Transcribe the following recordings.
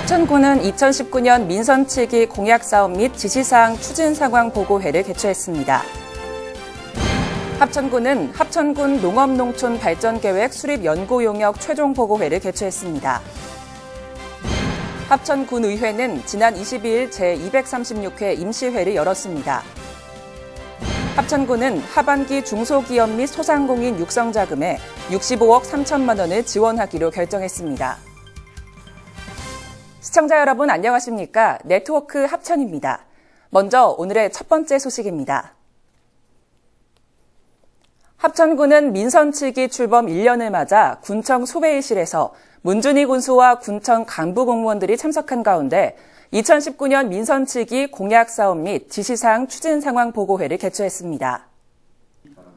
합천군은 2019년 민선치기 공약사업 및 지시사항 추진 상황 보고회를 개최했습니다. 합천군은 합천군 농업농촌 발전계획 수립 연구 용역 최종 보고회를 개최했습니다. 합천군의회는 지난 22일 제236회 임시회를 열었습니다. 합천군은 하반기 중소기업 및 소상공인 육성자금에 65억 3천만 원을 지원하기로 결정했습니다. 시청자 여러분 안녕하십니까? 네트워크 합천입니다. 먼저 오늘의 첫 번째 소식입니다. 합천군은 민선치기 출범 1년을 맞아 군청 소회의실에서 문준희 군수와 군청 간부 공무원들이 참석한 가운데 2019년 민선치기 공약사업 및 지시사항 추진 상황 보고회를 개최했습니다.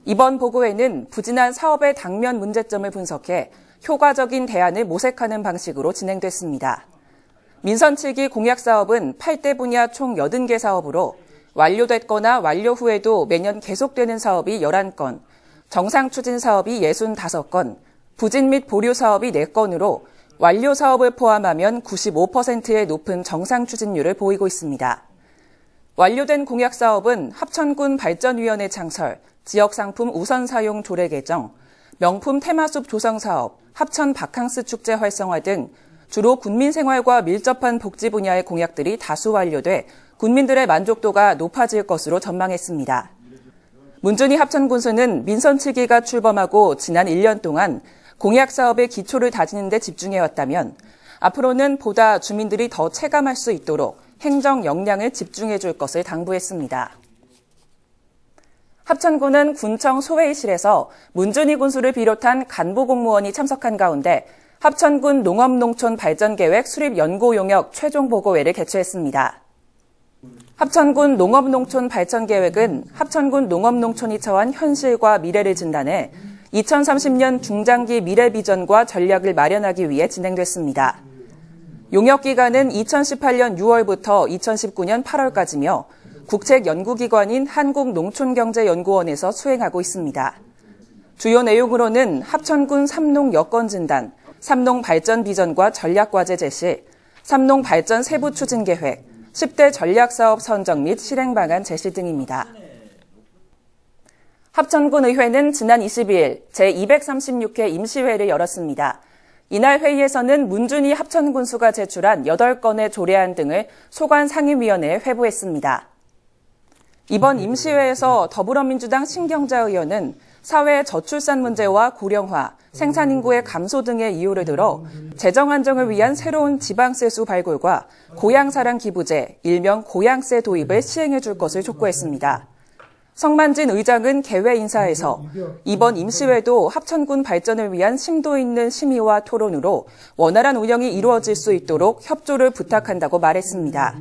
이번 보고회는 부진한 사업의 당면 문제점을 분석해 효과적인 대안을 모색하는 방식으로 진행됐습니다. 민선치기 공약사업은 8대 분야 총 80개 사업으로 완료됐거나 완료 후에도 매년 계속되는 사업이 11건, 정상추진 사업이 65건, 부진 및 보류 사업이 4건으로 완료 사업을 포함하면 95%의 높은 정상 추진율을 보이고 있습니다. 완료된 공약 사업은 합천군 발전위원회 창설, 지역상품 우선 사용 조례 개정, 명품 테마숲 조성 사업, 합천 바캉스 축제 활성화 등 주로 군민 생활과 밀접한 복지 분야의 공약들이 다수 완료돼 군민들의 만족도가 높아질 것으로 전망했습니다. 문준희 합천군수는 민선치기가 출범하고 지난 1년 동안 공약 사업의 기초를 다지는 데 집중해왔다면 앞으로는 보다 주민들이 더 체감할 수 있도록 행정 역량을 집중해 줄 것을 당부했습니다. 합천군은 군청 소회의실에서 문준희 군수를 비롯한 간부 공무원이 참석한 가운데 합천군 농업농촌 발전계획 수립 연구 용역 최종 보고회를 개최했습니다. 합천군 농업농촌 발전계획은 합천군 농업농촌이 처한 현실과 미래를 진단해 2030년 중장기 미래 비전과 전략을 마련하기 위해 진행됐습니다. 용역 기간은 2018년 6월부터 2019년 8월까지며 국책연구기관인 한국농촌경제연구원에서 수행하고 있습니다. 주요 내용으로는 합천군 삼농 여건 진단, 삼농 발전 비전과 전략과제 제시, 삼농 발전 세부 추진 계획, 10대 전략사업 선정 및 실행 방안 제시 등입니다. 합천군 의회는 지난 22일 제236회 임시회를 열었습니다. 이날 회의에서는 문준희 합천군수가 제출한 8건의 조례안 등을 소관상임위원회에 회부했습니다. 이번 임시회에서 더불어민주당 신경자 의원은 사회 저출산 문제와 고령화, 생산인구의 감소 등의 이유를 들어 재정 안정을 위한 새로운 지방세수 발굴과 고향사랑 기부제, 일명 고향세 도입을 시행해 줄 것을 촉구했습니다. 성만진 의장은 개회 인사에서 이번 임시회도 합천군 발전을 위한 심도 있는 심의와 토론으로 원활한 운영이 이루어질 수 있도록 협조를 부탁한다고 말했습니다.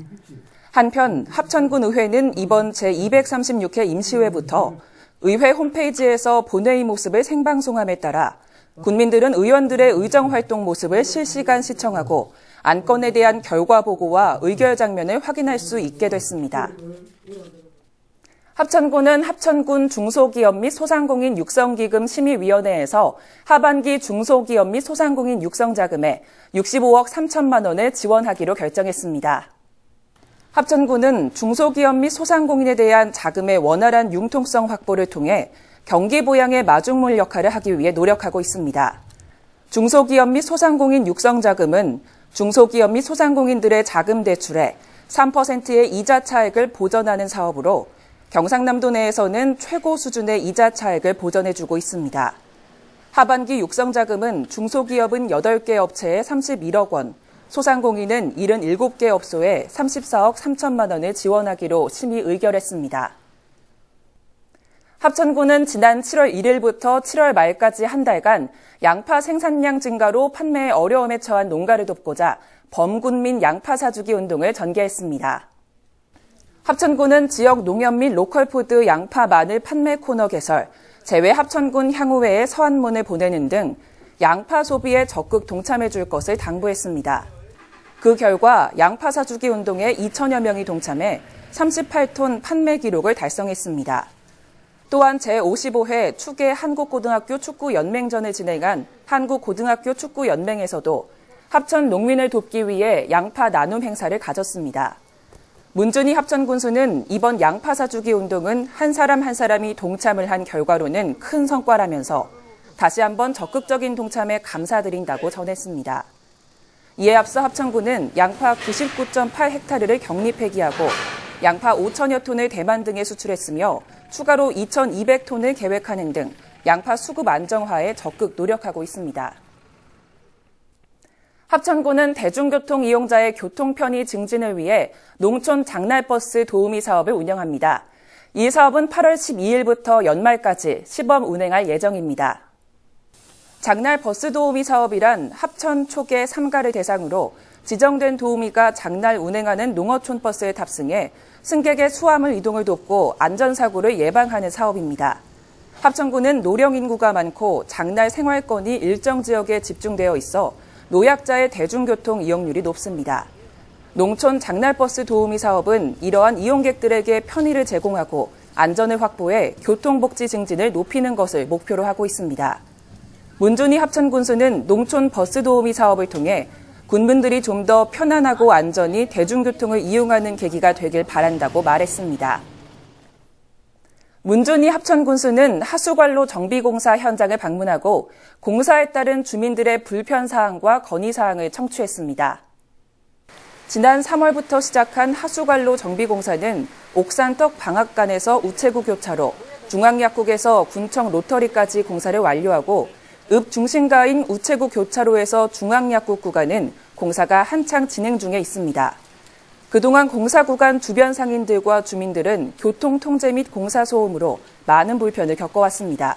한편 합천군 의회는 이번 제236회 임시회부터 의회 홈페이지에서 본회의 모습을 생방송함에 따라 국민들은 의원들의 의정활동 모습을 실시간 시청하고 안건에 대한 결과 보고와 의결 장면을 확인할 수 있게 됐습니다. 합천군은 합천군 중소기업 및 소상공인 육성기금 심의위원회에서 하반기 중소기업 및 소상공인 육성자금에 65억 3천만 원을 지원하기로 결정했습니다. 합천군은 중소기업 및 소상공인에 대한 자금의 원활한 융통성 확보를 통해 경기 부양의 마중물 역할을 하기 위해 노력하고 있습니다. 중소기업 및 소상공인 육성자금은 중소기업 및 소상공인들의 자금 대출에 3%의 이자 차액을 보전하는 사업으로 경상남도 내에서는 최고 수준의 이자 차액을 보전해주고 있습니다. 하반기 육성자금은 중소기업은 8개 업체에 31억 원, 소상공인은 77개 업소에 34억 3천만 원을 지원하기로 심의 의결했습니다. 합천군은 지난 7월 1일부터 7월 말까지 한 달간 양파 생산량 증가로 판매에 어려움에 처한 농가를 돕고자 범군민 양파 사주기 운동을 전개했습니다. 합천군은 지역 농협 및 로컬푸드 양파 마늘 판매 코너 개설, 제외 합천군 향후회에 서한문을 보내는 등 양파 소비에 적극 동참해 줄 것을 당부했습니다. 그 결과 양파 사주기 운동에 2천여 명이 동참해 38톤 판매 기록을 달성했습니다. 또한 제55회 축의 한국고등학교 축구연맹전을 진행한 한국고등학교 축구연맹에서도 합천 농민을 돕기 위해 양파 나눔 행사를 가졌습니다. 문준희 합천군수는 이번 양파 사주기 운동은 한 사람 한 사람이 동참을 한 결과로는 큰 성과라면서 다시 한번 적극적인 동참에 감사드린다고 전했습니다. 이에 앞서 합천군은 양파 99.8헥타르를 격리 폐기하고 양파 5천여 톤을 대만 등에 수출했으며 추가로 2,200톤을 계획하는 등 양파 수급 안정화에 적극 노력하고 있습니다. 합천군은 대중교통 이용자의 교통 편의 증진을 위해 농촌 장날버스 도우미 사업을 운영합니다. 이 사업은 8월 12일부터 연말까지 시범 운행할 예정입니다. 장날 버스 도우미 사업이란 합천 초계 3가를 대상으로 지정된 도우미가 장날 운행하는 농어촌 버스에 탑승해 승객의 수화물 이동을 돕고 안전사고를 예방하는 사업입니다. 합천군은 노령 인구가 많고 장날 생활권이 일정 지역에 집중되어 있어 노약자의 대중교통 이용률이 높습니다. 농촌 장날버스 도우미 사업은 이러한 이용객들에게 편의를 제공하고 안전을 확보해 교통복지 증진을 높이는 것을 목표로 하고 있습니다. 문준희 합천군수는 농촌 버스 도우미 사업을 통해 군민들이 좀 더 편안하고 안전히 대중교통을 이용하는 계기가 되길 바란다고 말했습니다. 문준희 합천군수는 하수관로 정비공사 현장을 방문하고 공사에 따른 주민들의 불편사항과 건의사항을 청취했습니다. 지난 3월부터 시작한 하수관로 정비공사는 옥산떡 방앗간에서 우체국 교차로, 중앙약국에서 군청 로터리까지 공사를 완료하고 읍 중심가인 우체국 교차로에서 중앙약국 구간은 공사가 한창 진행 중에 있습니다. 그동안 공사 구간 주변 상인들과 주민들은 교통 통제 및 공사 소음으로 많은 불편을 겪어왔습니다.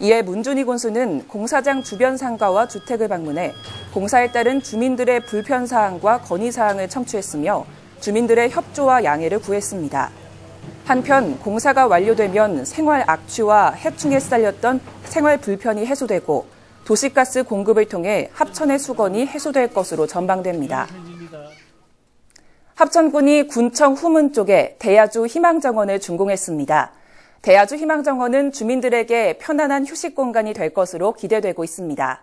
이에 문준희 군수는 공사장 주변 상가와 주택을 방문해 공사에 따른 주민들의 불편 사항과 건의 사항을 청취했으며 주민들의 협조와 양해를 구했습니다. 한편 공사가 완료되면 생활 악취와 해충에 시달렸던 생활 불편이 해소되고 도시가스 공급을 통해 합천의 수건이 해소될 것으로 전망됩니다. 합천군이 군청 후문 쪽에 대야주 희망정원을 준공했습니다. 대야주 희망정원은 주민들에게 편안한 휴식 공간이 될 것으로 기대되고 있습니다.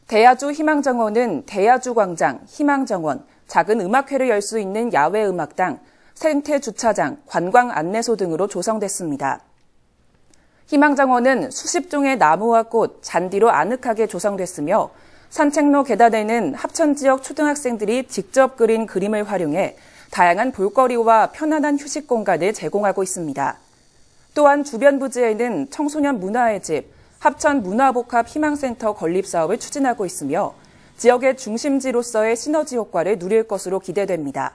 대야주 희망정원은 대야주 광장, 희망정원, 작은 음악회를 열 수 있는 야외 음악당, 생태 주차장, 관광 안내소 등으로 조성됐습니다. 희망정원은 수십 종의 나무와 꽃, 잔디로 아늑하게 조성됐으며 산책로 계단에는 합천 지역 초등학생들이 직접 그린 그림을 활용해 다양한 볼거리와 편안한 휴식 공간을 제공하고 있습니다. 또한 주변 부지에는 청소년 문화의 집, 합천 문화복합 희망센터 건립 사업을 추진하고 있으며 지역의 중심지로서의 시너지 효과를 누릴 것으로 기대됩니다.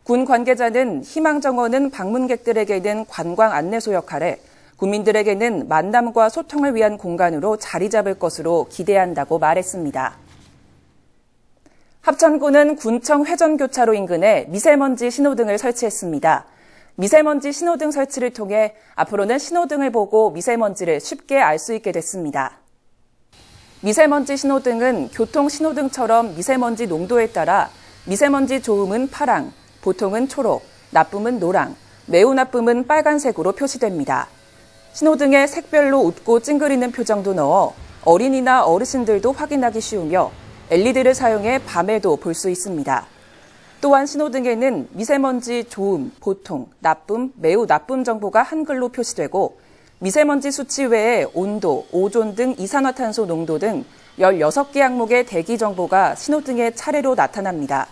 군 관계자는 희망정원은 방문객들에게는 관광 안내소 역할에 국민들에게는 만남과 소통을 위한 공간으로 자리 잡을 것으로 기대한다고 말했습니다. 합천군은 군청 회전교차로 인근에 미세먼지 신호등을 설치했습니다. 미세먼지 신호등 설치를 통해 앞으로는 신호등을 보고 미세먼지를 쉽게 알 수 있게 됐습니다. 미세먼지 신호등은 교통 신호등처럼 미세먼지 농도에 따라 미세먼지 좋음은 파랑, 보통은 초록, 나쁨은 노랑, 매우 나쁨은 빨간색으로 표시됩니다. 신호등에 색별로 웃고 찡그리는 표정도 넣어 어린이나 어르신들도 확인하기 쉬우며 LED를 사용해 밤에도 볼 수 있습니다. 또한 신호등에는 미세먼지 좋음, 보통, 나쁨, 매우 나쁨 정보가 한글로 표시되고 미세먼지 수치 외에 온도, 오존 등 이산화탄소 농도 등 16개 항목의 대기 정보가 신호등에 차례로 나타납니다.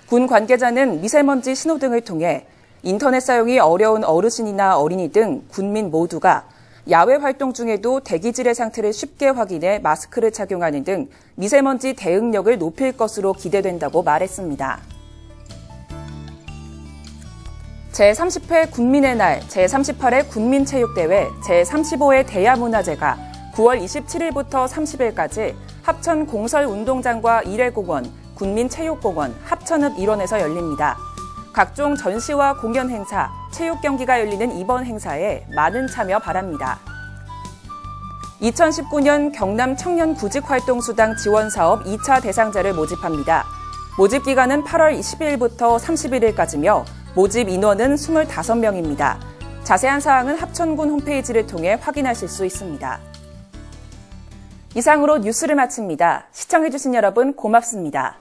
군 관계자는 미세먼지 신호등을 통해 인터넷 사용이 어려운 어르신이나 어린이 등 군민 모두가 야외 활동 중에도 대기질의 상태를 쉽게 확인해 마스크를 착용하는 등 미세먼지 대응력을 높일 것으로 기대된다고 말했습니다. 제30회 군민의 날, 제38회 군민체육대회, 제35회 대야문화제가 9월 27일부터 30일까지 합천 공설운동장과 일회공원, 군민체육공원, 합천읍 일원에서 열립니다. 각종 전시와 공연 행사, 체육 경기가 열리는 이번 행사에 많은 참여 바랍니다. 2019년 경남 청년구직활동수당 지원사업 2차 대상자를 모집합니다. 모집 기간은 8월 20일부터 31일까지며 모집 인원은 25명입니다. 자세한 사항은 합천군 홈페이지를 통해 확인하실 수 있습니다. 이상으로 뉴스를 마칩니다. 시청해주신 여러분 고맙습니다.